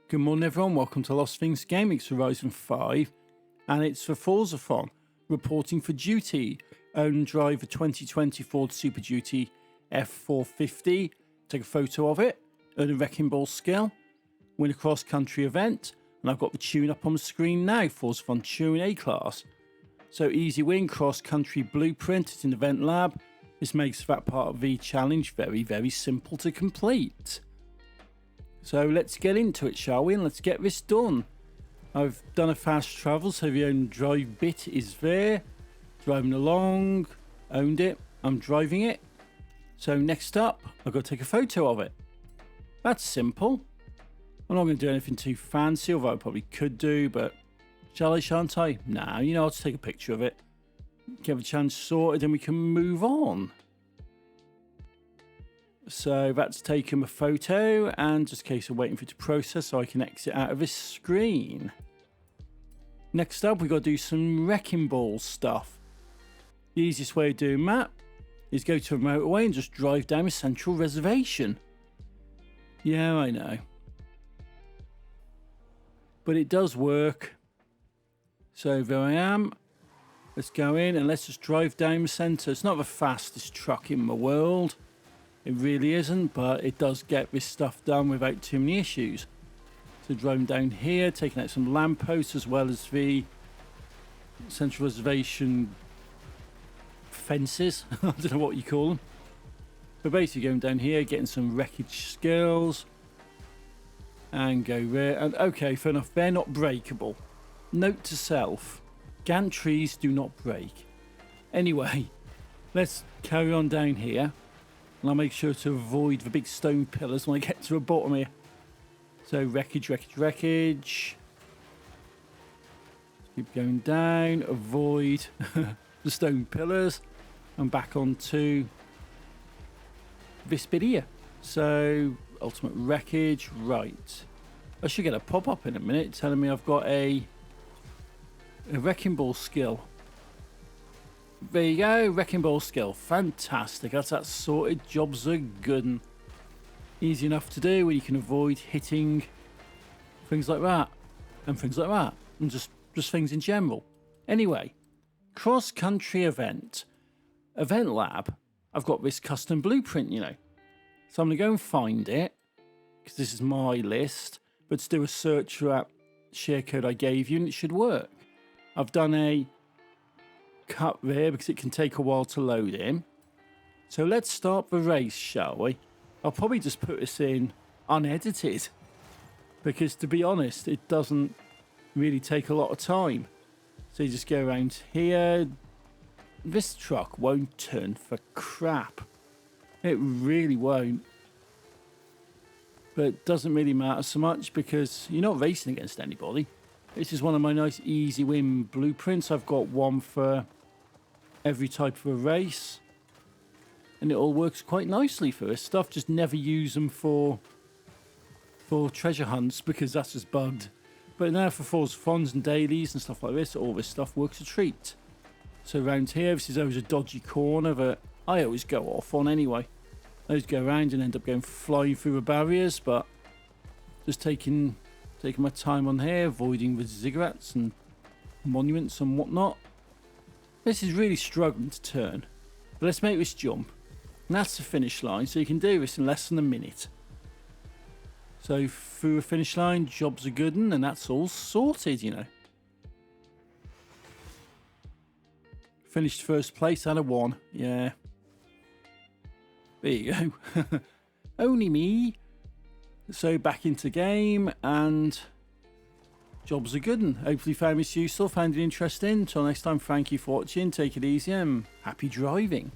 Good morning everyone, welcome to LostPhoenixUK Gaming. It's Horizon 5 and it's for Forzathon, reporting for duty. Own driver 2020 Ford Super Duty F450. Take a photo of it, earn a wrecking ball skill, win a cross country event, and I've got the tune up on the screen now, Forzathon Turing A class. So easy win, cross country blueprint, it's in Event Lab. This makes that part of the challenge very simple to complete. So let's get into it, shall we? And let's get this done. I've done a fast travel, so the own drive bit is there. Driving along, owned it, I'm driving it. So next up, I've got to take a photo of it. That's simple. I'm not going to do anything too fancy, although I probably could do, but shall I, shan't I? Nah, you know, I'll just take a picture of it. Get the chance sorted and we can move on. So that's taken a photo, and just in case I'm waiting for it to process so I can exit out of this screen. Next up, we've got to do some wrecking ball stuff. The easiest way of doing that is go to a motorway and just drive down a central reservation. Yeah, I know. But it does work. So there I am. Let's go in and let's just drive down the centre. It's not the fastest truck in the world. It really isn't, but it does get this stuff done without too many issues. So driving down here, taking out some lampposts as well as the central reservation fences. I don't know what you call them. But basically going down here, getting some wreckage skills. And go there. And okay, fair enough, they're not breakable. Note to self, gantries do not break. Anyway, let's carry on down here. And I'll make sure to avoid the big stone pillars when I get to the bottom here. So wreckage. Keep going down, avoid the stone pillars, and back onto this bit here. So ultimate wreckage, right. I should get a pop-up in a minute telling me I've got a wrecking ball skill. There you go, wrecking ball skill, fantastic. That's that sorted. Jobs are good and easy enough to do, where you can avoid hitting things like that and things like that, and just things in general. Anyway, cross country event lab. I've got this custom blueprint, you know, so I'm gonna go and find it because this is my list, but to do a search for that share code I gave you and it should work. I've done a cut there because it can take a while to load in. So let's start the race, shall we? I'll probably just put this in unedited because, to be honest, it doesn't really take a lot of time. So you just go around here. This truck won't turn for crap. It really won't. But it doesn't really matter so much because you're not racing against anybody. This is one of my nice easy win blueprints. I've got one for every type of a race, and it all works quite nicely for this stuff. Just never use them for treasure hunts because that's just bugged. But now for Forzathons and dailies and stuff like this, all this stuff works a treat. So around here, this is always a dodgy corner that I always go off on anyway. I always go around and end up going flying through the barriers, but just taking my time on here, avoiding the ziggurats and monuments and whatnot. This is really struggling to turn, but let's make this jump. And that's the finish line, so you can do this in less than a minute. So through the finish line, jobs are good, and that's all sorted, you know. Finished first place out of 1, yeah. There you go. Only me. So back into game, and jobs are good, and hopefully found this useful, found it interesting. Until next time, thank you for watching, take it easy, and happy driving.